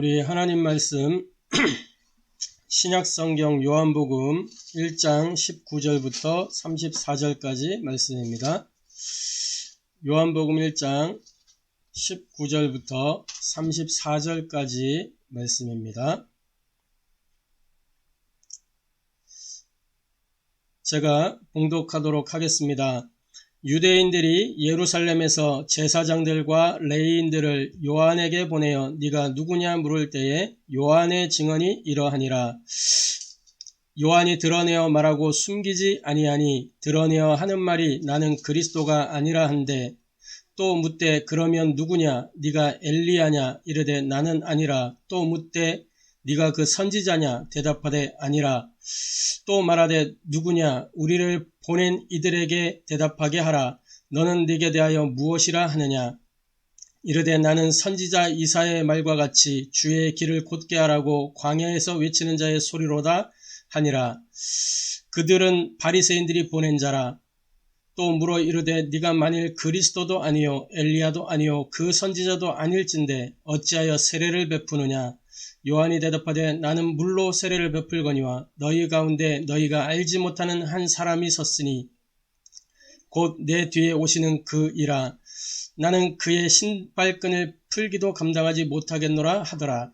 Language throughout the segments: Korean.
우리 하나님 말씀 신약성경 요한복음 1장 19절부터 34절까지 말씀입니다. 요한복음 1장 19절부터 34절까지 말씀입니다. 제가 봉독하도록 하겠습니다. 유대인들이 예루살렘에서 제사장들과 레위인들을 요한에게 보내어 네가 누구냐 물을 때에 요한의 증언이 이러하니라. 요한이 드러내어 말하고 숨기지 아니하니 드러내어 하는 말이 나는 그리스도가 아니라 한데 또 묻되 그러면 누구냐 네가 엘리야냐 이르되 나는 아니라 또 묻되 네가 그 선지자냐 대답하되 아니라 또 말하되 누구냐 우리를 보낸 이들에게 대답하게 하라. 너는 네게 대하여 무엇이라 하느냐 이르되 나는 선지자 이사야의 말과 같이 주의 길을 곧게 하라고 광야에서 외치는 자의 소리로다 하니라. 그들은 바리새인들이 보낸 자라. 또 물어 이르되 네가 만일 그리스도도 아니요 엘리야도 아니요 그 선지자도 아닐진데 어찌하여 세례를 베푸느냐. 요한이 대답하되 나는 물로 세례를 베풀거니와 너희 가운데 너희가 알지 못하는 한 사람이 섰으니 곧 내 뒤에 오시는 그이라. 나는 그의 신발끈을 풀기도 감당하지 못하겠노라 하더라.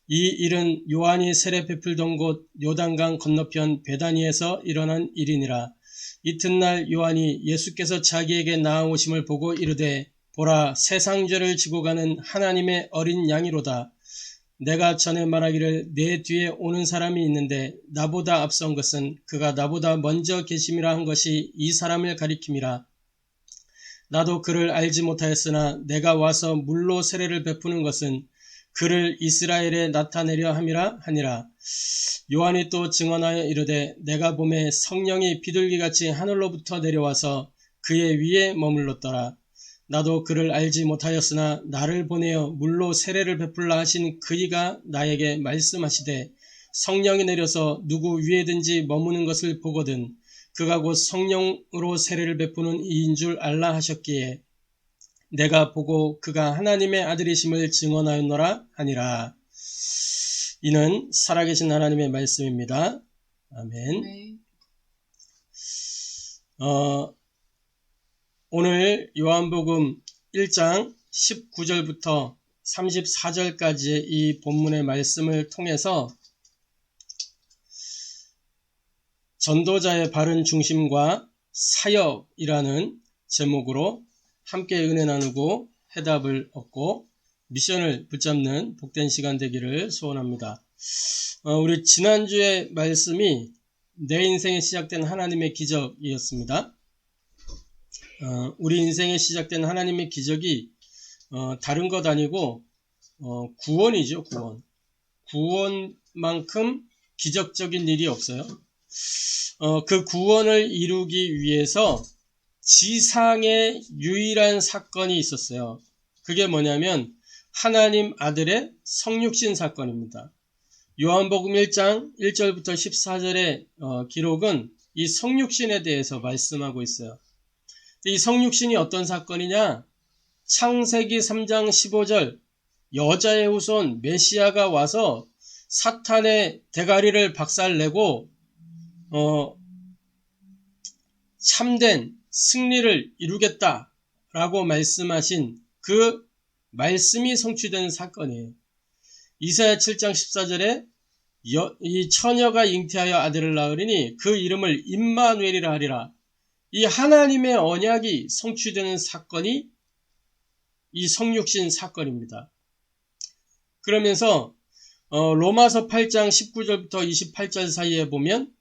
이 일은 요한이 세례 베풀던 곳 요단강 건너편 베다니에서 일어난 일이니라. 이튿날 요한이 예수께서 자기에게 나아오심을 보고 이르되 보라 세상 죄를 지고 가는 하나님의 어린 양이로다. 내가 전에 말하기를 내 뒤에 오는 사람이 있는데 나보다 앞선 것은 그가 나보다 먼저 계심이라 한 것이 이 사람을 가리킴이라. 나도 그를 알지 못하였으나 내가 와서 물로 세례를 베푸는 것은 그를 이스라엘에 나타내려 함이라 하니라. 요한이 또 증언하여 이르되 내가 보매 성령이 비둘기같이 하늘로부터 내려와서 그의 위에 머물렀더라. 나도 그를 알지 못하였으나 나를 보내어 물로 세례를 베풀라 하신 그이가 나에게 말씀하시되 성령이 내려서 누구 위에든지 머무는 것을 보거든 그가 곧 성령으로 세례를 베푸는 이인 줄 알라 하셨기에 내가 보고 그가 하나님의 아들이심을 증언하였노라 하니라. 이는 살아계신 하나님의 말씀입니다. 아멘. 오늘 요한복음 1장 19절부터 34절까지의 이 본문의 말씀을 통해서 전도자의 바른 중심과 사역이라는 제목으로 함께 은혜 나누고 해답을 얻고 미션을 붙잡는 복된 시간 되기를 소원합니다. 우리 지난주의 말씀이 내 인생에 시작된 하나님의 기적이었습니다. 우리 인생에 시작된 하나님의 기적이 다른 것 아니고 구원이죠. 구원만큼 기적적인 일이 없어요. 그 구원을 이루기 위해서 지상의 유일한 사건이 있었어요. 그게 뭐냐면 하나님 아들의 성육신 사건입니다. 요한복음 1장 1절부터 14절의 기록은 이 성육신에 대해서 말씀하고 있어요. 이 성육신이 어떤 사건이냐? 창세기 3장 15절 여자의 후손 메시아가 와서 사탄의 대가리를 박살내고 참된 승리를 이루겠다라고 말씀하신 그 말씀이 성취되는 사건이에요. 이사야 7장 14절에 이 처녀가 잉태하여 아들을 낳으리니 그 이름을 임마누엘이라 하리라. 이 하나님의 언약이 성취되는 사건이 이 성육신 사건입니다. 그러면서 로마서 8장 19절부터 28절 사이에 보면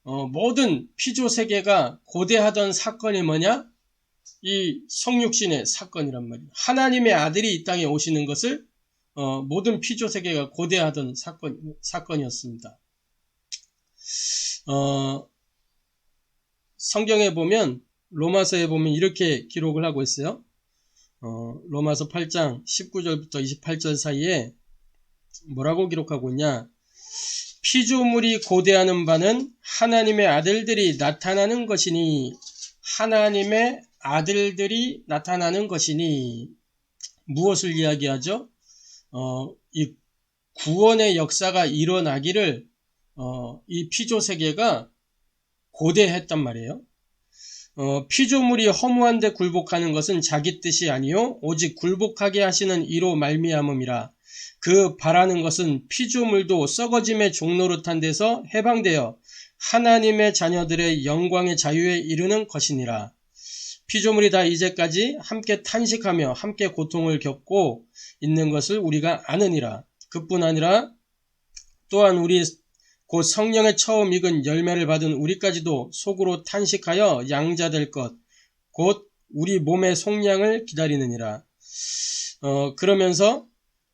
모든 피조세계가 고대하던 사건이 뭐냐? 이 성육신의 사건이란 말이에요. 하나님의 아들이 이 땅에 오시는 것을 모든 피조세계가 고대하던 사건이었습니다. 성경에 보면 로마서에 보면 이렇게 기록을 하고 있어요. 로마서 8장 19절부터 28절 사이에 뭐라고 기록하고 있냐? 피조물이 고대하는 바는 하나님의 아들들이 나타나는 것이니 하나님의 아들들이 나타나는 것이니 무엇을 이야기하죠? 이 구원의 역사가 일어나기를 이 피조세계가 고대했단 말이에요. 피조물이 허무한데 굴복하는 것은 자기 뜻이 아니요 오직 굴복하게 하시는 이로 말미암음이라. 그 바라는 것은 피조물도 썩어짐의 종노릇한 데서 해방되어 하나님의 자녀들의 영광의 자유에 이르는 것이니라. 피조물이 다 이제까지 함께 탄식하며 함께 고통을 겪고 있는 것을 우리가 아느니라. 그뿐 아니라 또한 우리 곧 성령의 처음 익은 열매를 받은 우리까지도 속으로 탄식하여 양자될 것, 곧 우리 몸의 속량을 기다리느니라. 그러면서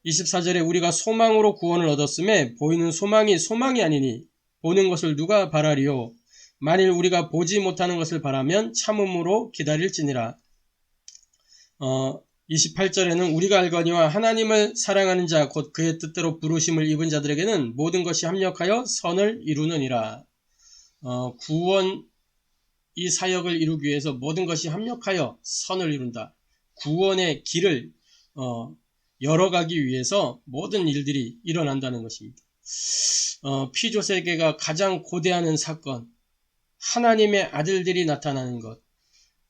24절에 우리가 소망으로 구원을 얻었음에 보이는 소망이 소망이 아니니 보는 것을 누가 바라리요. 만일 우리가 보지 못하는 것을 바라면 참음으로 기다릴지니라. 28절에는 우리가 알거니와 하나님을 사랑하는 자 곧 그의 뜻대로 부르심을 입은 자들에게는 모든 것이 합력하여 선을 이루느니라. 구원 이 사역을 이루기 위해서 모든 것이 합력하여 선을 이룬다. 구원의 길을 열어가기 위해서 모든 일들이 일어난다는 것입니다. 피조세계가 가장 고대하는 사건, 하나님의 아들들이 나타나는 것,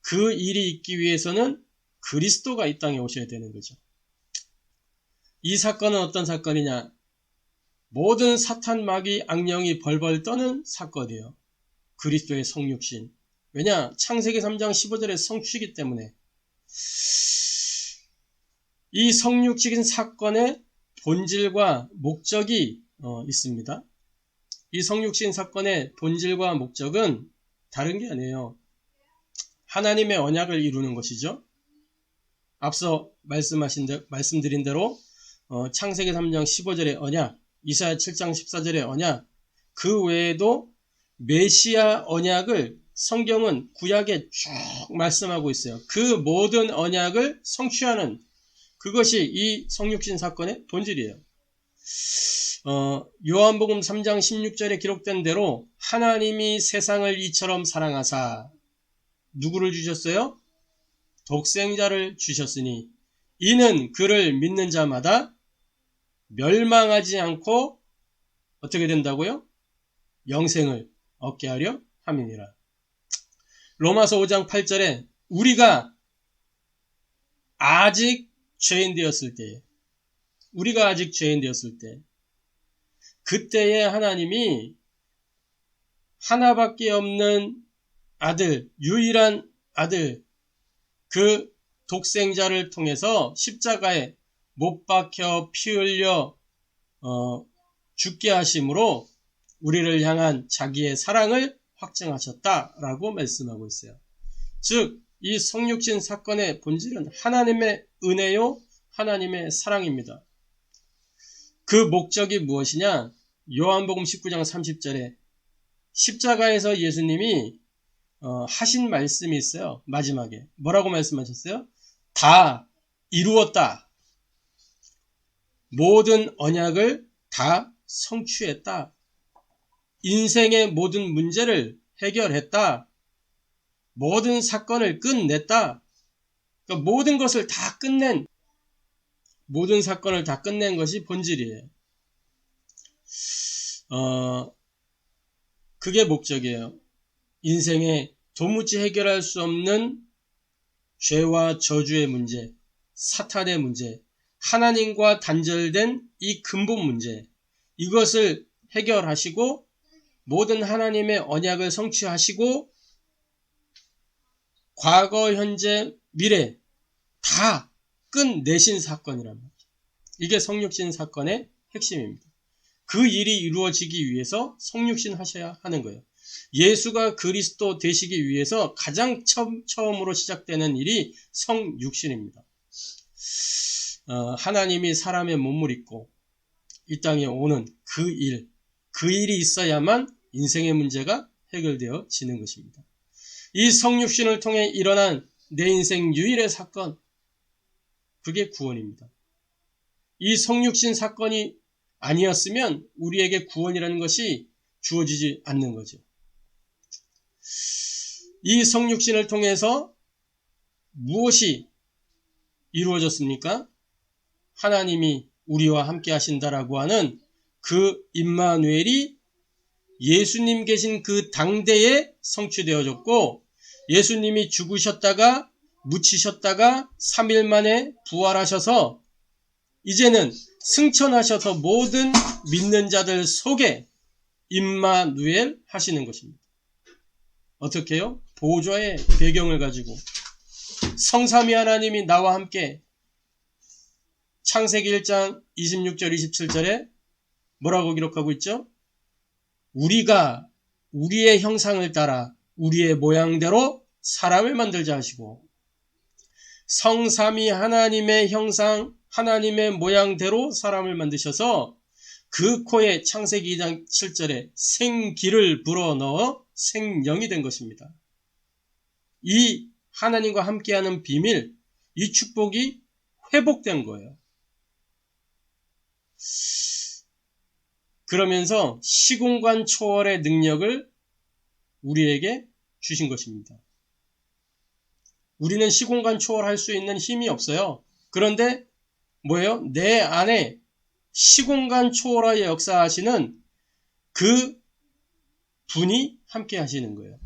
그 일이 있기 위해서는 그리스도가 이 땅에 오셔야 되는 거죠. 이 사건은 어떤 사건이냐? 모든 사탄 마귀 악령이 벌벌 떠는 사건이에요. 그리스도의 성육신. 왜냐? 창세기 3장 15절의 성취이기 때문에. 이 성육신 사건의 본질과 목적이 있습니다. 이 성육신 사건의 본질과 목적은 다른 게 아니에요. 하나님의 언약을 이루는 것이죠. 앞서 말씀드린 대로 창세기 3장 15절의 언약, 이사야 7장 14절의 언약, 그 외에도 메시아 언약을 성경은 구약에 쭉 말씀하고 있어요. 그 모든 언약을 성취하는 그것이 이 성육신 사건의 본질이에요. 요한복음 3장 16절에 기록된 대로 하나님이 세상을 이처럼 사랑하사 누구를 주셨어요? 독생자를 주셨으니 이는 그를 믿는 자마다 멸망하지 않고 어떻게 된다고요? 영생을 얻게 하려 함이니라. 로마서 5장 8절에 우리가 아직 죄인 되었을 때, 그때에 하나님이 하나밖에 없는 아들, 유일한 아들, 그 독생자를 통해서 십자가에 못 박혀 피 흘려 죽게 하심으로 우리를 향한 자기의 사랑을 확증하셨다라고 말씀하고 있어요. 즉, 이 성육신 사건의 본질은 하나님의 은혜요, 하나님의 사랑입니다. 그 목적이 무엇이냐? 요한복음 19장 30절에 십자가에서 예수님이 하신 말씀이 있어요. 마지막에 뭐라고 말씀하셨어요? 다 이루었다. 모든 언약을 다 성취했다. 인생의 모든 문제를 해결했다. 모든 사건을 끝냈다. 그러니까 모든 것을 다 끝낸, 모든 사건을 다 끝낸 것이 본질이에요. 그게 목적이에요. 인생에 도무지 해결할 수 없는 죄와 저주의 문제, 사탄의 문제, 하나님과 단절된 이 근본 문제, 이것을 해결하시고 모든 하나님의 언약을 성취하시고 과거, 현재, 미래 다 끝내신 사건이란 말이죠. 이게 성육신 사건의 핵심입니다. 그 일이 이루어지기 위해서 성육신 하셔야 하는 거예요. 예수가 그리스도 되시기 위해서 가장 처음으로 시작되는 일이 성육신입니다. 하나님이 사람의 몸을 입고 이 땅에 오는 그 일이 있어야만 인생의 문제가 해결되어지는 것입니다. 이 성육신을 통해 일어난 내 인생 유일의 사건, 그게 구원입니다. 이 성육신 사건이 아니었으면 우리에게 구원이라는 것이 주어지지 않는 거죠. 이 성육신을 통해서 무엇이 이루어졌습니까? 하나님이 우리와 함께 하신다라고 하는 그 임마누엘이 예수님 계신 그 당대에 성취되어졌고, 예수님이 죽으셨다가 묻히셨다가 3일 만에 부활하셔서 이제는 승천하셔서 모든 믿는 자들 속에 임마누엘 하시는 것입니다. 어떻게 해요? 보좌의 배경을 가지고 성삼위 하나님이 나와 함께 창세기 1장 26절 27절에 뭐라고 기록하고 있죠? 우리가 우리의 형상을 따라 우리의 모양대로 사람을 만들자 하시고, 성삼위 하나님의 형상, 하나님의 모양대로 사람을 만드셔서 그 코에 창세기 2장 7절에 생기를 불어넣어 생명이 된 것입니다. 이 하나님과 함께하는 비밀, 이 축복이 회복된 거예요. 그러면서 시공간 초월의 능력을 우리에게 주신 것입니다. 우리는 시공간 초월할 수 있는 힘이 없어요. 그런데 뭐예요? 내 안에 시공간 초월하여 역사하시는 그 분이 함께 하시는 거예요.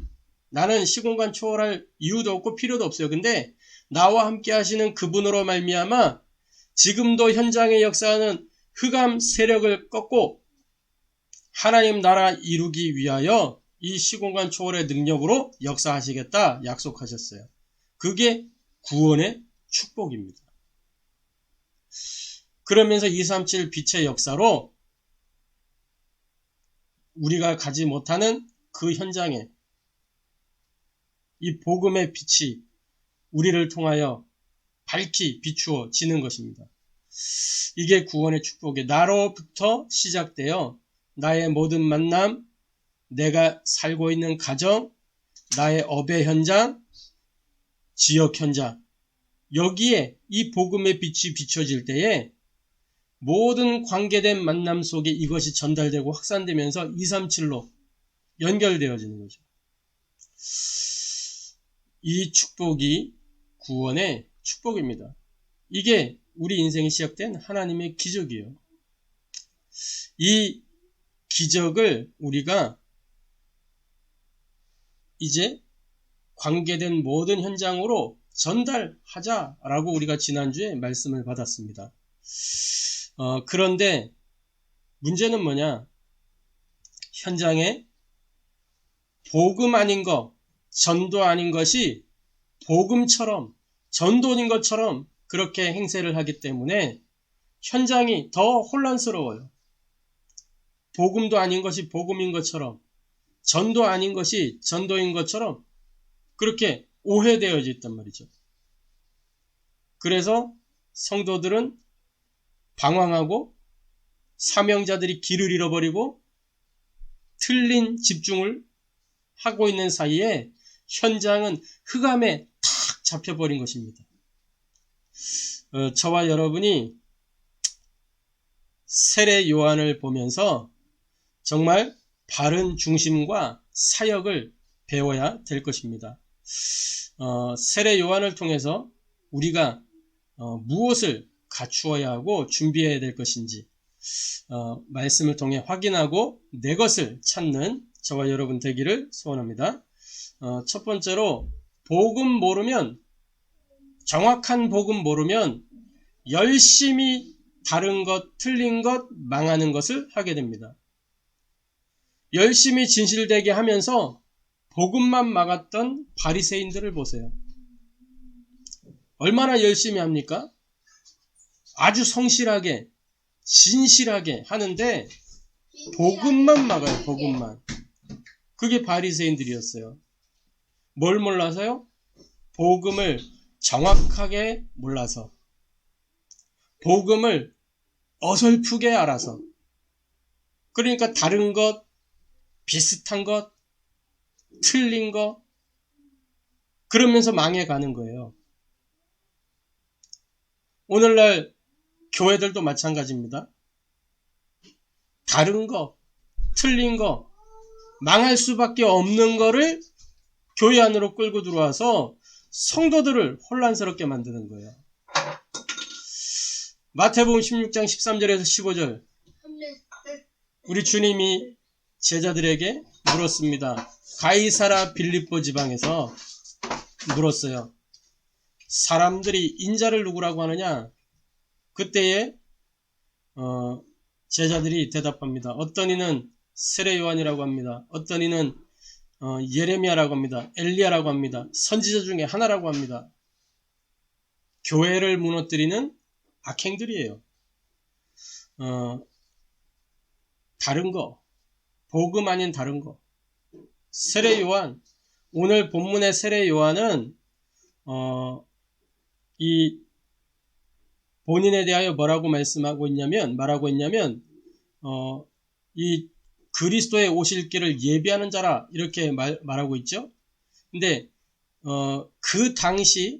나는 시공간 초월할 이유도 없고 필요도 없어요. 근데 나와 함께 하시는 그분으로 말미암아 지금도 현장에 역사하는 흑암 세력을 꺾고 하나님 나라 이루기 위하여 이 시공간 초월의 능력으로 역사하시겠다 약속하셨어요. 그게 구원의 축복입니다. 그러면서 237 빛의 역사로 우리가 가지 못하는 그 현장에 이 복음의 빛이 우리를 통하여 밝히 비추어지는 것입니다. 이게 구원의 축복이에요. 나로부터 시작되어 나의 모든 만남, 내가 살고 있는 가정, 나의 업의 현장, 지역 현장, 여기에 이 복음의 빛이 비춰질 때에 모든 관계된 만남 속에 이것이 전달되고 확산되면서 237로 연결되어지는 거죠. 이 축복이 구원의 축복입니다. 이게 우리 인생이 시작된 하나님의 기적이에요. 이 기적을 우리가 이제 관계된 모든 현장으로 전달하자라고 우리가 지난주에 말씀을 받았습니다. 그런데 문제는 뭐냐? 현장에 복음 아닌 것, 전도 아닌 것이 복음처럼, 전도인 것처럼 그렇게 행세를 하기 때문에 현장이 더 혼란스러워요. 복음도 아닌 것이 복음인 것처럼, 전도 아닌 것이 전도인 것처럼 그렇게 오해되어져 있단 말이죠. 그래서 성도들은 방황하고 사명자들이 길을 잃어버리고 틀린 집중을 하고 있는 사이에 현장은 흑암에 탁 잡혀버린 것입니다. 저와 여러분이 세례 요한을 보면서 정말 바른 중심과 사역을 배워야 될 것입니다. 세례 요한을 통해서 우리가 무엇을 갖추어야 하고 준비해야 될 것인지 말씀을 통해 확인하고 내 것을 찾는 저와 여러분 되기를 소원합니다. 첫 번째로 복음 모르면, 정확한 복음 모르면 열심히 다른 것, 틀린 것, 망하는 것을 하게 됩니다. 열심히 진실되게 하면서 복음만 막았던 바리새인들을 보세요. 얼마나 열심히 합니까? 아주 성실하게, 진실하게 하는데 복음만 막아요. 복음만. 그게 바리새인들이었어요. 뭘 몰라서요? 복음을 정확하게 몰라서, 복음을 어설프게 알아서, 그러니까 다른 것, 비슷한 것, 틀린 것, 그러면서 망해가는 거예요. 오늘날 교회들도 마찬가지입니다. 다른 거, 틀린 거, 망할 수밖에 없는 거를 교회 안으로 끌고 들어와서 성도들을 혼란스럽게 만드는 거예요. 마태복음 16장 13절에서 15절 우리 주님이 제자들에게 물었습니다. 가이사라 빌립보 지방에서 물었어요. 사람들이 인자를 누구라고 하느냐? 그때에 제자들이 대답합니다. 어떤 이는 세례 요한이라고 합니다. 어떤 이는 예레미야라고 합니다. 엘리야라고 합니다. 선지자 중에 하나라고 합니다. 교회를 무너뜨리는 악행들이에요. 다른 거, 복음 아닌 다른 거. 세례 요한, 오늘 본문의 세례 요한은 이 본인에 대하여 뭐라고 말하고 있냐면 이 그리스도의 오실 길을 예비하는 자라 이렇게 말하고 있죠. 근데 그 당시에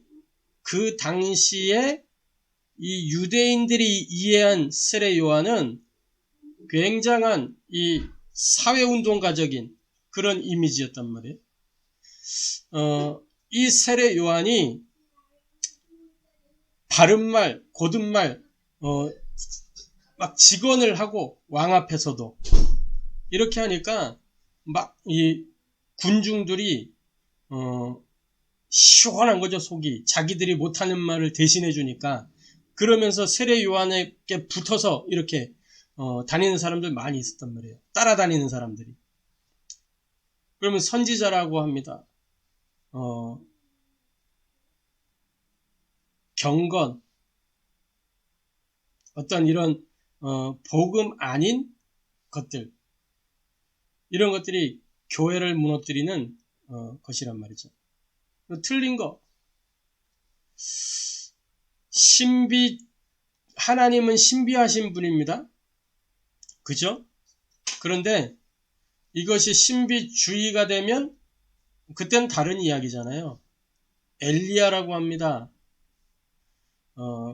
이 유대인들이 이해한 세례 요한은 굉장한 이 사회운동가적인 그런 이미지였단 말이에요. 이 세례 요한이 바른말, 곧은말, 막 직언을 하고 왕 앞에서도 이렇게 하니까 막 이 군중들이 시원한 거죠, 속이. 자기들이 못하는 말을 대신해 주니까. 그러면서 세례 요한에게 붙어서 이렇게 다니는 사람들 많이 있었단 말이에요. 따라다니는 사람들이. 그러면 선지자라고 합니다. 경건, 어떤 이런 복음 아닌 것들, 이런 것들이 교회를 무너뜨리는 것이란 말이죠. 틀린 거, 하나님은 신비하신 분입니다. 그죠? 그런데 이것이 신비주의가 되면 그땐 다른 이야기잖아요. 엘리야라고 합니다.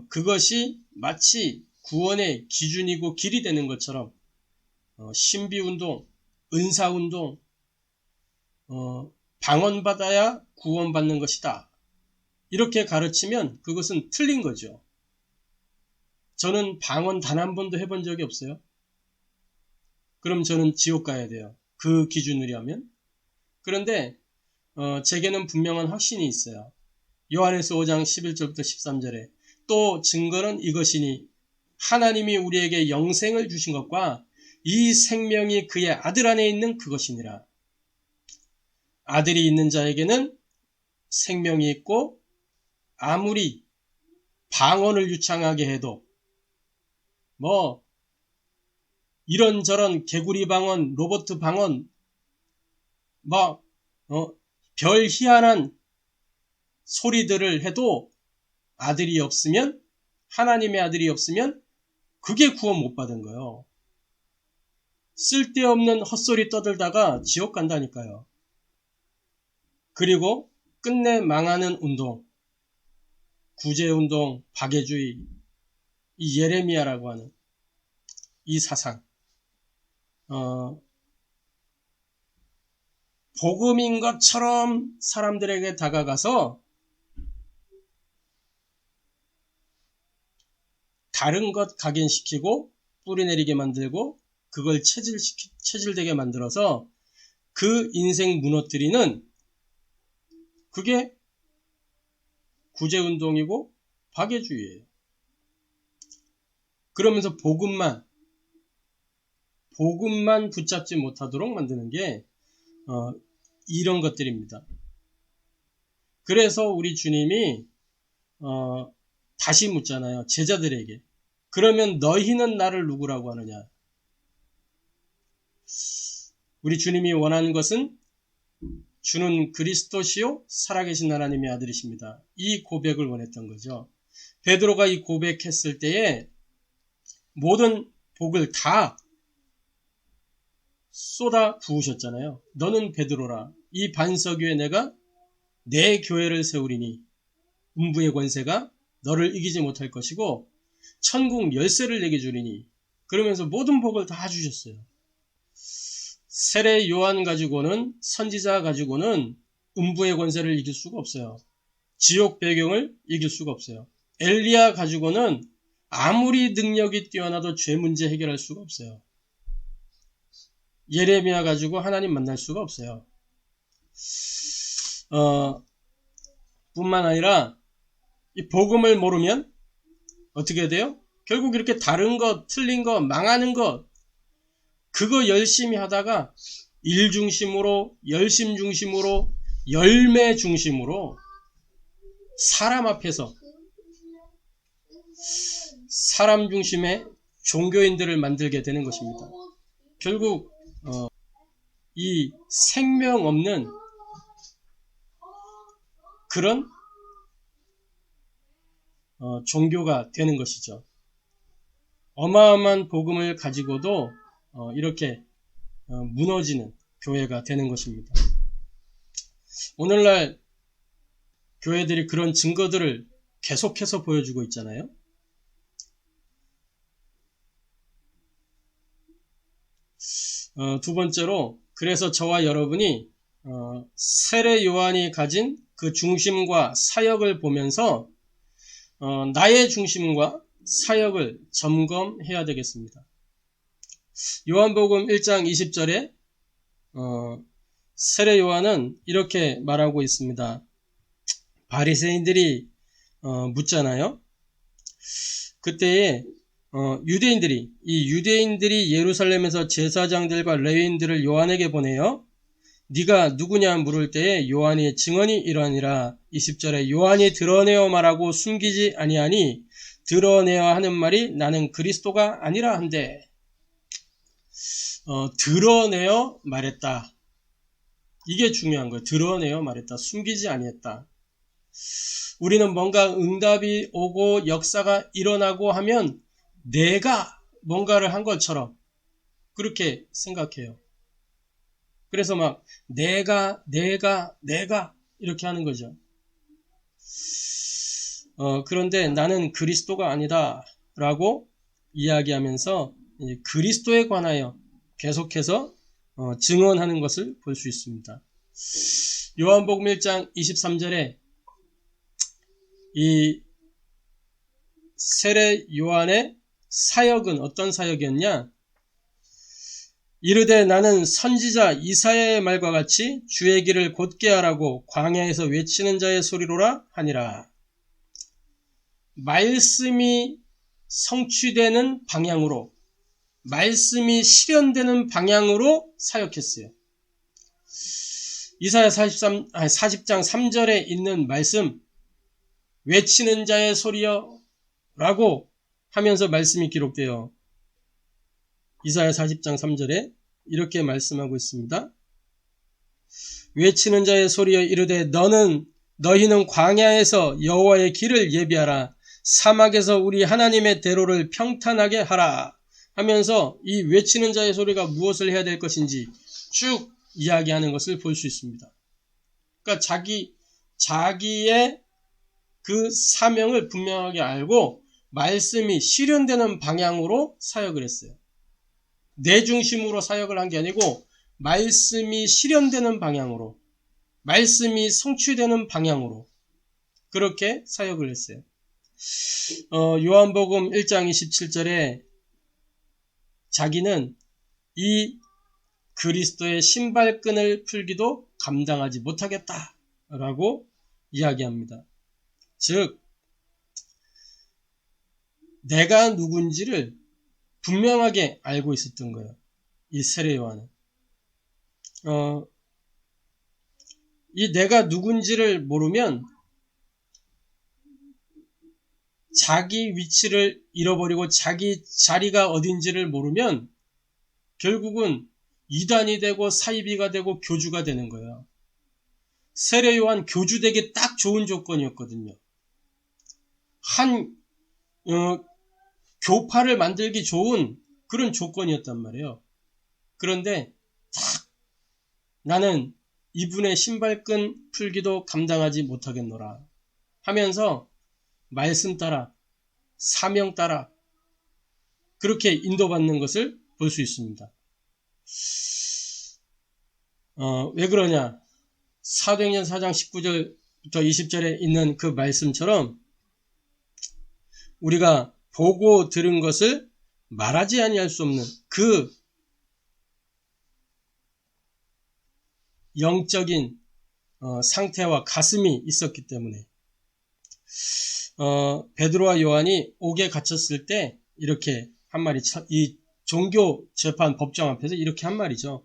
그것이 마치 구원의 기준이고 길이 되는 것처럼 신비운동, 은사운동, 방언받아야 구원받는 것이다. 이렇게 가르치면 그것은 틀린 거죠. 저는 방언 단 한 번도 해본 적이 없어요. 그럼 저는 지옥 가야 돼요. 그 기준으로 하면. 그런데 제게는 분명한 확신이 있어요. 요한에서 5장 11절부터 13절에 또 증거는 이것이니 하나님이 우리에게 영생을 주신 것과 이 생명이 그의 아들 안에 있는 그것이니라. 아들이 있는 자에게는 생명이 있고 아무리 방언을 유창하게 해도 뭐 이런저런 개구리 방언, 로버트 방언 막 별 희한한 소리들을 해도 아들이 없으면 하나님의 아들이 없으면 그게 구원 못 받은 거예요. 쓸데없는 헛소리 떠들다가 지옥 간다니까요. 그리고 끝내 망하는 운동, 구제운동, 박애주의, 이 예레미야라고 하는 이 사상, 복음인 것처럼 사람들에게 다가가서 다른 것 각인시키고 뿌리내리게 만들고 그걸 체질되게 만들어서 그 인생 무너뜨리는 그게 구제운동이고 박애주의예요. 그러면서 복음만 붙잡지 못하도록 만드는 게 이런 것들입니다. 그래서 우리 주님이 다시 묻잖아요. 제자들에게. 그러면 너희는 나를 누구라고 하느냐? 우리 주님이 원하는 것은 주는 그리스도시요 살아계신 하나님의 아들이십니다. 이 고백을 원했던 거죠. 베드로가 이 고백했을 때에 모든 복을 다 쏟아 부으셨잖아요. 너는 베드로라. 이 반석 위에 내가 내 교회를 세우리니 음부의 권세가 너를 이기지 못할 것이고 천국 열쇠를 내게 주리니 그러면서 모든 복을 다 주셨어요. 세례 요한 가지고는 선지자 가지고는 음부의 권세를 이길 수가 없어요. 지옥 배경을 이길 수가 없어요. 엘리야 가지고는 아무리 능력이 뛰어나도 죄 문제 해결할 수가 없어요. 예레미야 가지고 하나님 만날 수가 없어요. 뿐만 아니라 이 복음을 모르면 어떻게 돼요? 결국 이렇게 다른 것, 틀린 것, 망하는 것, 그거 열심히 하다가 일 중심으로, 열심 중심으로, 열매 중심으로 사람 앞에서 사람 중심의 종교인들을 만들게 되는 것입니다. 결국 이 생명 없는 그런 종교가 되는 것이죠. 어마어마한 복음을 가지고도 이렇게 무너지는 교회가 되는 것입니다. 오늘날 교회들이 그런 증거들을 계속해서 보여주고 있잖아요. 두 번째로, 그래서 저와 여러분이 세례 요한이 가진 그 중심과 사역을 보면서 나의 중심과 사역을 점검해야 되겠습니다. 요한복음 1장 20절에 세례 요한은 이렇게 말하고 있습니다. 바리새인들이 묻잖아요. 그때에 유대인들이 예루살렘에서 제사장들과 레위인들을 요한에게 보내요. 네가 누구냐 물을 때에 요한이 증언이 이러하니라. 20절에 요한이 드러내어 말하고 숨기지 아니하니 드러내어 하는 말이 나는 그리스도가 아니라 한데, 드러내어 말했다. 이게 중요한 거예요. 드러내어 말했다. 숨기지 아니했다. 우리는 뭔가 응답이 오고 역사가 일어나고 하면 내가 뭔가를 한 것처럼 그렇게 생각해요. 그래서 막 내가 이렇게 하는 거죠. 그런데 나는 그리스도가 아니다 라고 이야기하면서 그리스도에 관하여 계속해서 증언하는 것을 볼 수 있습니다. 요한복음 1장 23절에 이 세례 요한의 사역은 어떤 사역이었냐? 이르되 나는 선지자 이사야의 말과 같이 주의 길을 곧게 하라고 광야에서 외치는 자의 소리로라 하니라. 말씀이 성취되는 방향으로, 말씀이 실현되는 방향으로 사역했어요. 이사야 40장 3절에 있는 말씀, 외치는 자의 소리여 라고 하면서 말씀이 기록돼요. 이사야 40장 3절에 이렇게 말씀하고 있습니다. 외치는 자의 소리여 이르되 너희는 광야에서 여호와의 길을 예비하라. 사막에서 우리 하나님의 대로를 평탄하게 하라 하면서 이 외치는 자의 소리가 무엇을 해야 될 것인지 쭉 이야기하는 것을 볼 수 있습니다. 그러니까 자기의 그 사명을 분명하게 알고 말씀이 실현되는 방향으로 사역을 했어요. 내 중심으로 사역을 한 게 아니고 말씀이 실현되는 방향으로, 말씀이 성취되는 방향으로 그렇게 사역을 했어요. 요한복음 1장 27절에 자기는 이 그리스도의 신발끈을 풀기도 감당하지 못하겠다라고 이야기합니다. 즉 내가 누군지를 분명하게 알고 있었던 거예요. 이 세례 요한은. 이 내가 누군지를 모르면 자기 위치를 잃어버리고 자기 자리가 어딘지를 모르면 결국은 이단이 되고 사이비가 되고 교주가 되는 거예요. 세례 요한 교주되기 딱 좋은 조건이었거든요. 교파를 만들기 좋은 그런 조건이었단 말이에요. 그런데 딱 나는 이분의 신발끈 풀기도 감당하지 못하겠노라 하면서 말씀 따라 사명 따라 그렇게 인도받는 것을 볼 수 있습니다. 왜 그러냐? 사도행전 4장 19절부터 20절에 있는 그 말씀처럼 우리가 보고 들은 것을 말하지 아니할 수 없는 그 영적인 상태와 가슴이 있었기 때문에 베드로와 요한이 옥에 갇혔을 때 이렇게 한 말이 이 종교 재판 법정 앞에서 이렇게 한 말이죠.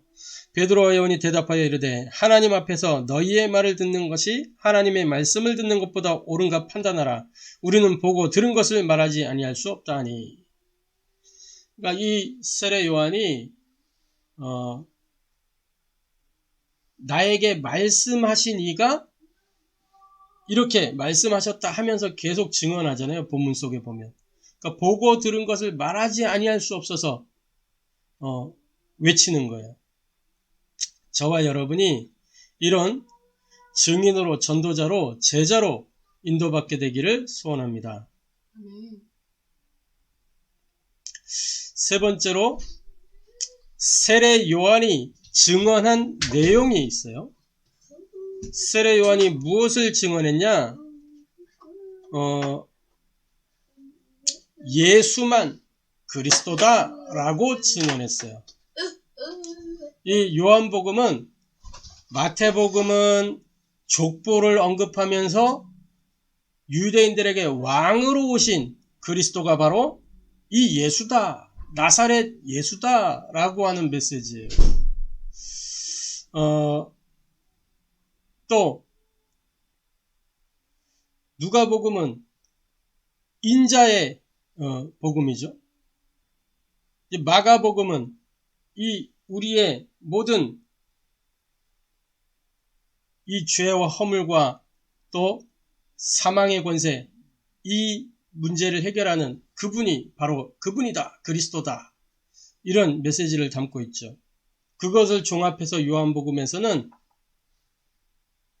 베드로와 요한이 대답하여 이르되 하나님 앞에서 너희의 말을 듣는 것이 하나님의 말씀을 듣는 것보다 옳은가 판단하라. 우리는 보고 들은 것을 말하지 아니할 수 없다 하니. 그러니까 이 세례 요한이 나에게 말씀하신 이가 이렇게 말씀하셨다 하면서 계속 증언하잖아요. 본문 속에 보면. 그러니까 보고 들은 것을 말하지 아니할 수 없어서 외치는 거예요. 저와 여러분이 이런 증인으로, 전도자로, 제자로 인도받게 되기를 소원합니다. 세 번째로 세례 요한이 증언한 내용이 있어요. 세례 요한이 무엇을 증언했냐? 예수만 그리스도다라고 증언했어요. 이 요한복음은 마태복음은 족보를 언급하면서 유대인들에게 왕으로 오신 그리스도가 바로 이 예수다, 나사렛 예수다라고 하는 메시지예요. 또 누가복음은 인자의 복음이죠. 마가복음은 이 우리의 모든 이 죄와 허물과 또 사망의 권세, 이 문제를 해결하는 그분이 바로 그분이다, 그리스도다, 이런 메시지를 담고 있죠. 그것을 종합해서 요한복음에서는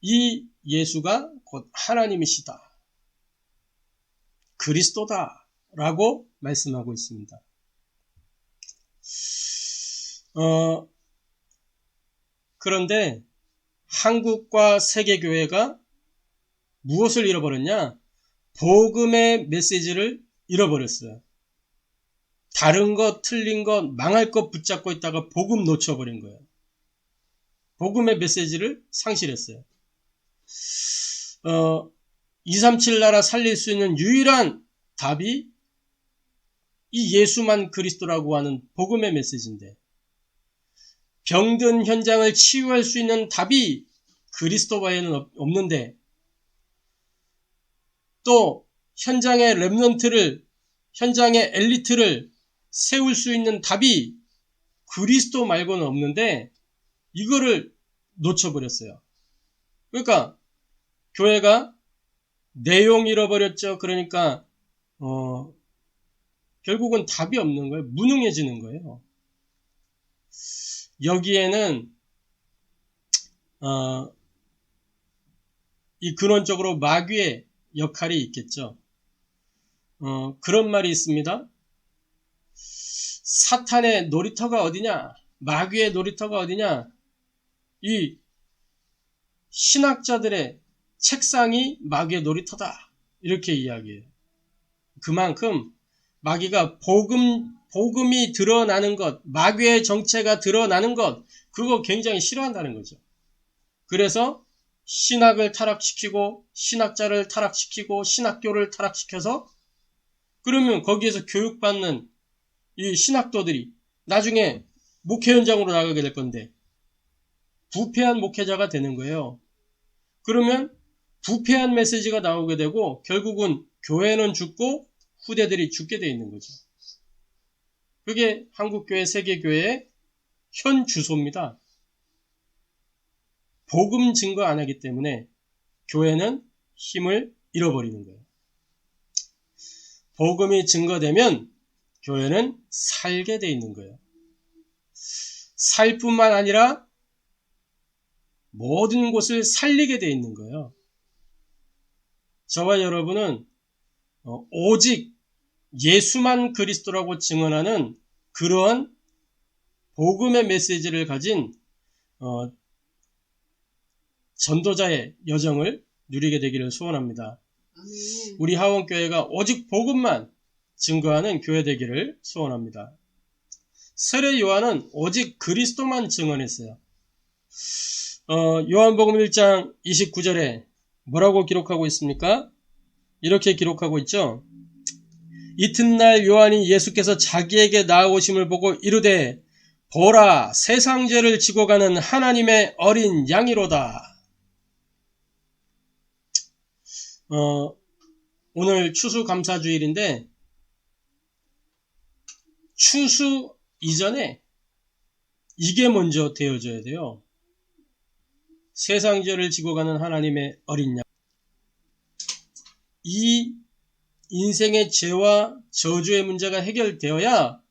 이 예수가 곧 하나님이시다, 그리스도다 라고 말씀하고 있습니다. 그런데 한국과 세계교회가 무엇을 잃어버렸냐? 복음의 메시지를 잃어버렸어요. 다른 것, 틀린 것, 망할 것 붙잡고 있다가 복음 놓쳐버린 거예요. 복음의 메시지를 상실했어요. 237 나라 살릴 수 있는 유일한 답이 이 예수만 그리스도라고 하는 복음의 메시지인데, 병든 현장을 치유할 수 있는 답이 그리스도 외에는 없는데, 또 현장의 렘넌트를, 현장의 엘리트를 세울 수 있는 답이 그리스도 말고는 없는데 이거를 놓쳐버렸어요. 그러니까 교회가 내용 잃어버렸죠. 그러니까 결국은 답이 없는 거예요. 무능해지는 거예요. 여기에는 이 근원적으로 마귀의 역할이 있겠죠. 그런 말이 있습니다. 사탄의 놀이터가 어디냐? 마귀의 놀이터가 어디냐? 이 신학자들의 책상이 마귀의 놀이터다, 이렇게 이야기해요. 그만큼 마귀가 복음이 드러나는 것, 마귀의 정체가 드러나는 것, 그거 굉장히 싫어한다는 거죠. 그래서 신학을 타락시키고 신학자를 타락시키고 신학교를 타락시켜서, 그러면 거기에서 교육받는 이 신학도들이 나중에 목회 현장으로 나가게 될 건데 부패한 목회자가 되는 거예요. 그러면 부패한 메시지가 나오게 되고 결국은 교회는 죽고 후대들이 죽게 돼 있는 거죠. 그게 한국교회, 세계교회의 현 주소입니다. 복음 증거 안 하기 때문에 교회는 힘을 잃어버리는 거예요. 복음이 증거되면 교회는 살게 돼 있는 거예요. 살 뿐만 아니라 모든 곳을 살리게 돼 있는 거예요. 저와 여러분은 오직 예수만 그리스도라고 증언하는 그러한 복음의 메시지를 가진 전도자의 여정을 누리게 되기를 소원합니다. 우리 하원교회가 오직 복음만, 증거하는 교회 되기를 소원합니다. 세례 요한은 오직 그리스도만 증언했어요. 요한복음 1장 29절에 뭐라고 기록하고 있습니까? 이렇게 기록하고 있죠. 이튿날 요한이 예수께서 자기에게 나아오심을 보고 이르되 보라, 세상 죄를 지고 가는 하나님의 어린 양이로다. 오늘 추수감사주일인데 추수 이전에 이게 먼저 되어져야 돼요. 세상 죄를 지고 가는 하나님의 어린 양. 이 인생의 죄와 저주의 문제가 해결되어야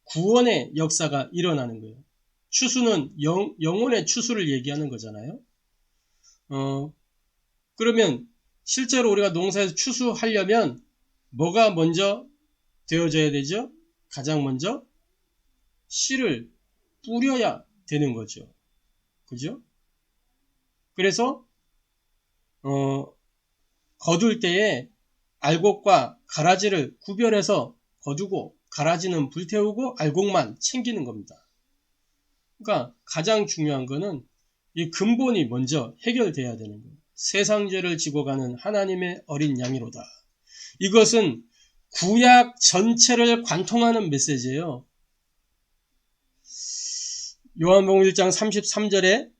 구원의 역사가 일어나는 거예요. 추수는 영혼의 추수를 얘기하는 거잖아요. 그러면 실제로 우리가 농사에서 추수하려면 뭐가 먼저 되어져야 되죠? 가장 먼저 씨를 뿌려야 되는 거죠. 그죠? 그래서 거둘 때에 알곡과 가라지를 구별해서 거두고 가라지는 불태우고 알곡만 챙기는 겁니다. 그러니까 가장 중요한 거는 이 근본이 먼저 해결돼야 되는 거예요. 세상 죄를 지고 가는 하나님의 어린 양이로다. 이것은 구약 전체를 관통하는 메시지예요. 요한복음 1장 33절에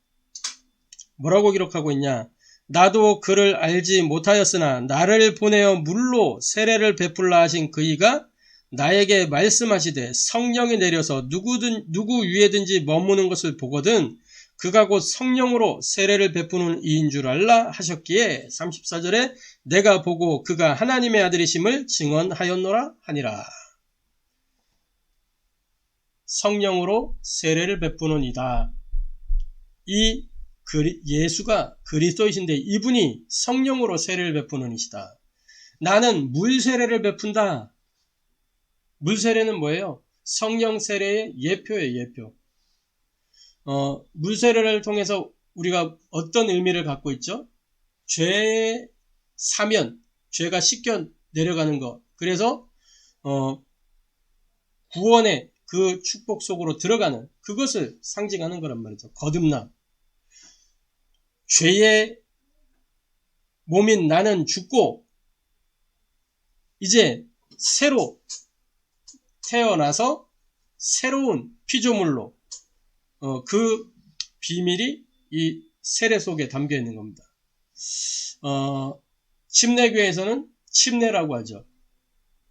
뭐라고 기록하고 있냐? 나도 그를 알지 못하였으나 나를 보내어 물로 세례를 베풀라 하신 그이가 나에게 말씀하시되 성령이 내려서 누구 위에든지 머무는 것을 보거든 그가 곧 성령으로 세례를 베푸는 이인 줄 알라 하셨기에 34절에 내가 보고 그가 하나님의 아들이심을 증언하였노라 하니라. 성령으로 세례를 베푸는 이다. 이 예수가 그리스도이신데 이분이 성령으로 세례를 베푸는 이시다. 나는 물 세례를 베푼다. 물 세례는 뭐예요? 성령 세례의 예표예요, 예표. 물 세례를 통해서 우리가 어떤 의미를 갖고 있죠? 죄의 사면, 죄가 씻겨 내려가는 것. 그래서 구원의 그 축복 속으로 들어가는 그것을 상징하는 거란 말이죠. 거듭남. 죄의 몸인 나는 죽고 이제 새로 태어나서 새로운 피조물로 그 비밀이 이 세례 속에 담겨 있는 겁니다. 침례교회에서는 침례라고 하죠.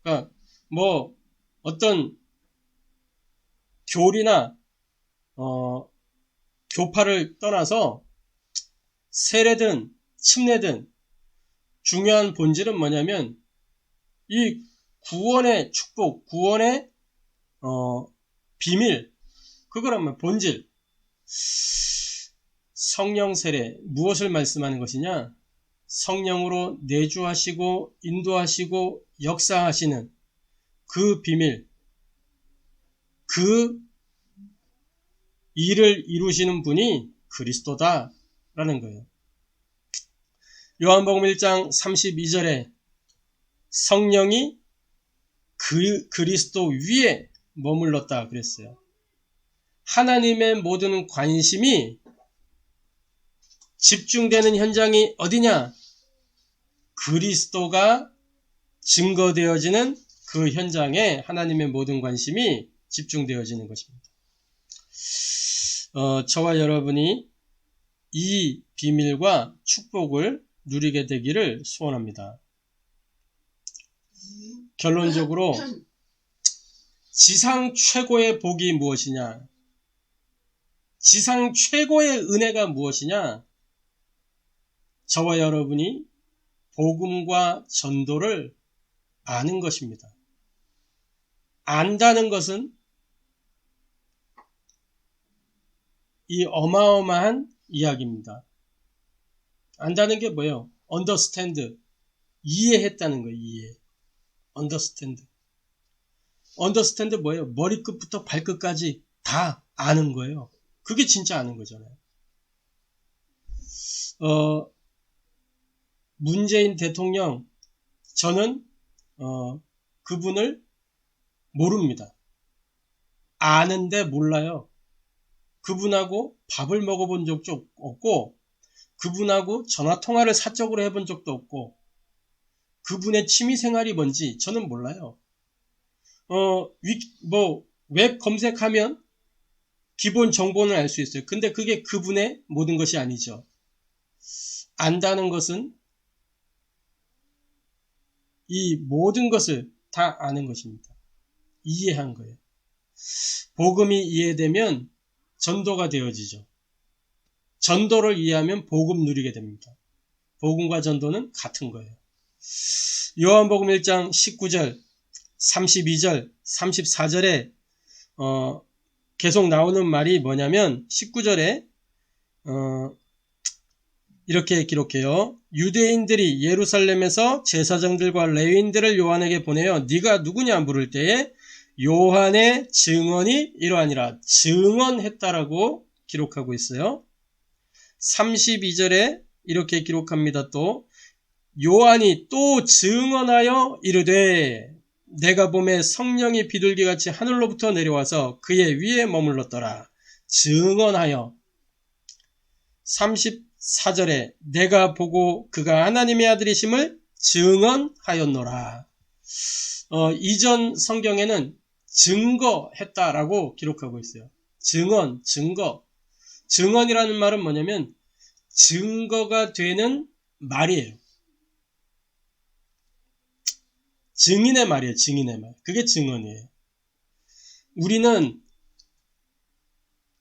그러니까 뭐 어떤 교리나 교파를 떠나서 세례든 침례든 중요한 본질은 뭐냐면 이 구원의 축복, 구원의 비밀, 그거라면 본질. 성령 세례, 무엇을 말씀하는 것이냐? 성령으로 내주하시고 인도하시고 역사하시는 그 비밀, 그 일을 이루시는 분이 그리스도다라는 거예요. 요한복음 1장 32절에 성령이 그리스도 위에 머물렀다 그랬어요. 하나님의 모든 관심이 집중되는 현장이 어디냐? 그리스도가 증거되어지는 그 현장에 하나님의 모든 관심이 집중되어지는 것입니다. 저와 여러분이 이 비밀과 축복을 누리게 되기를 소원합니다. 결론적으로 지상 최고의 복이 무엇이냐? 지상 최고의 은혜가 무엇이냐? 저와 여러분이 복음과 전도를 아는 것입니다. 안다는 것은 이 어마어마한 이야기입니다. 안다는 게 뭐예요? understand. 이해했다는 거예요. 이해. understand. understand 뭐예요? 머리끝부터 발끝까지 다 아는 거예요. 그게 진짜 아는 거잖아요. 문재인 대통령, 저는 그분을 모릅니다. 아는데 몰라요. 그분하고 밥을 먹어본 적도 없고, 그분하고 전화통화를 사적으로 해본 적도 없고, 그분의 취미생활이 뭔지 저는 몰라요. 웹 검색하면 기본 정보는 알 수 있어요. 근데 그게 그분의 모든 것이 아니죠. 안다는 것은 이 모든 것을 다 아는 것입니다. 이해한 거예요. 복음이 이해되면 전도가 되어지죠. 전도를 이해하면 복음 누리게 됩니다. 복음과 전도는 같은 거예요. 요한복음 1장 19절, 32절, 34절에 계속 나오는 말이 뭐냐면 19절에 이렇게 기록해요. 유대인들이 예루살렘에서 제사장들과 레위인들을 요한에게 보내어 네가 누구냐 물을 때에 요한의 증언이 이러하니라. 증언했다라고 기록하고 있어요. 32절에 이렇게 기록합니다. 또 요한이 또 증언하여 이르되 내가 봄에 성령이 비둘기같이 하늘로부터 내려와서 그의 위에 머물렀더라. 증언하여. 34절에 내가 보고 그가 하나님의 아들이심을 증언하였노라. 이전 성경에는 증거했다라고 기록하고 있어요. 증언, 증거. 증언이라는 말은 뭐냐면 증거가 되는 말이에요. 증인의 말이에요. 증인의 말. 그게 증언이에요. 우리는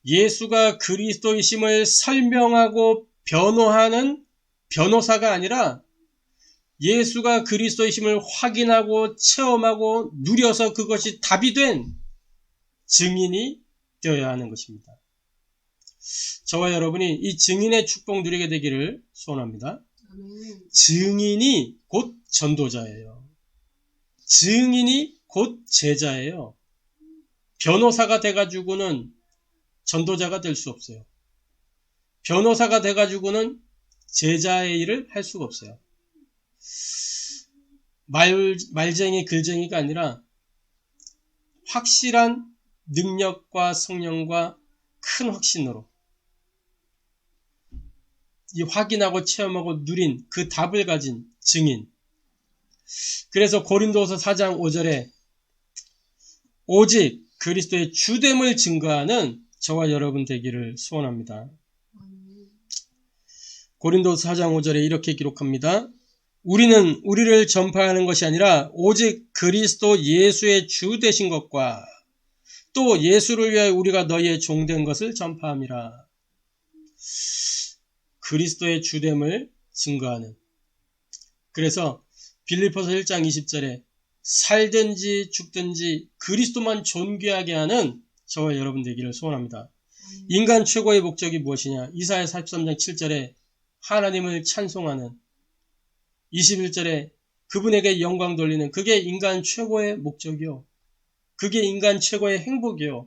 예수가 그리스도이심을 설명하고 변호하는 변호사가 아니라 예수가 그리스도이심을 확인하고 체험하고 누려서 그것이 답이 된 증인이 되어야 하는 것입니다. 저와 여러분이 이 증인의 축복 누리게 되기를 소원합니다. 증인이 곧 전도자예요. 증인이 곧 제자예요. 변호사가 돼가지고는 전도자가 될 수 없어요. 변호사가 돼가지고는 제자의 일을 할 수가 없어요. 말쟁이, 글쟁이가 아니라 확실한 능력과 성령과 큰 확신으로 이 확인하고 체험하고 누린 그 답을 가진 증인. 그래서 고린도서 4장 5절에 오직 그리스도의 주됨을 증거하는 저와 여러분 되기를 소원합니다. 고린도서 4장 5절에 이렇게 기록합니다. 우리는 우리를 전파하는 것이 아니라 오직 그리스도 예수의 주 되신 것과 또 예수를 위하여 우리가 너희의 종된 것을 전파함이라. 그리스도의 주됨을 증거하는. 그래서 빌립보서 1장 20절에 살든지 죽든지 그리스도만 존귀하게 하는 저와 여러분 되기를 소원합니다. 인간 최고의 목적이 무엇이냐? 이사야 43장 7절에 하나님을 찬송하는, 21절에 그분에게 영광 돌리는, 그게 인간 최고의 목적이요. 그게 인간 최고의 행복이요.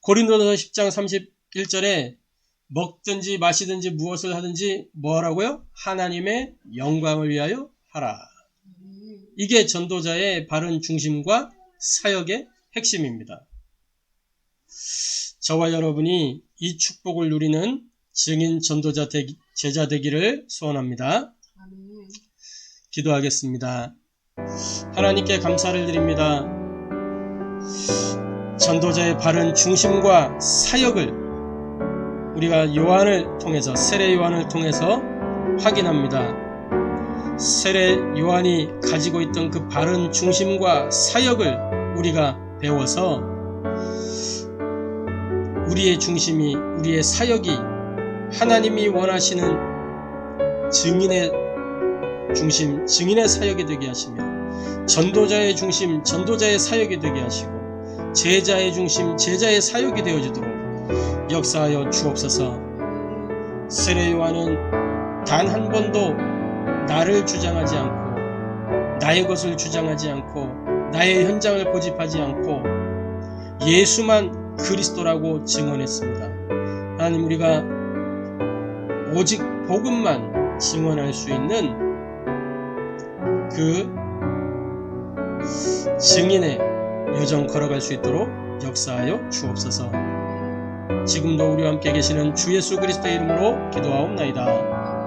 고린도서 10장 31절에 먹든지 마시든지 무엇을 하든지 뭐라고요? 하나님의 영광을 위하여 하라. 이게 전도자의 바른 중심과 사역의 핵심입니다. 저와 여러분이 이 축복을 누리는 증인 전도자 제자 되기를 소원합니다. 기도하겠습니다. 하나님께 감사를 드립니다. 전도자의 바른 중심과 사역을 우리가 요한을 통해서, 세례 요한을 통해서 확인합니다. 세례 요한이 가지고 있던 그 바른 중심과 사역을 우리가 배워서 우리의 중심이, 우리의 사역이 하나님이 원하시는 증인의 중심, 증인의 사역이 되게 하시며, 전도자의 중심, 전도자의 사역이 되게 하시고, 제자의 중심, 제자의 사역이 되어지도록 역사하여 주옵소서. 세례 요한은 단 한 번도 나를 주장하지 않고, 나의 것을 주장하지 않고, 나의 현장을 고집하지 않고 예수만 그리스도라고 증언했습니다. 하나님, 우리가 오직 복음만 증언할 수 있는 그 증인의 여정 걸어갈 수 있도록 역사하여 주옵소서. 지금도 우리와 함께 계시는 주 예수 그리스도의 이름으로 기도하옵나이다.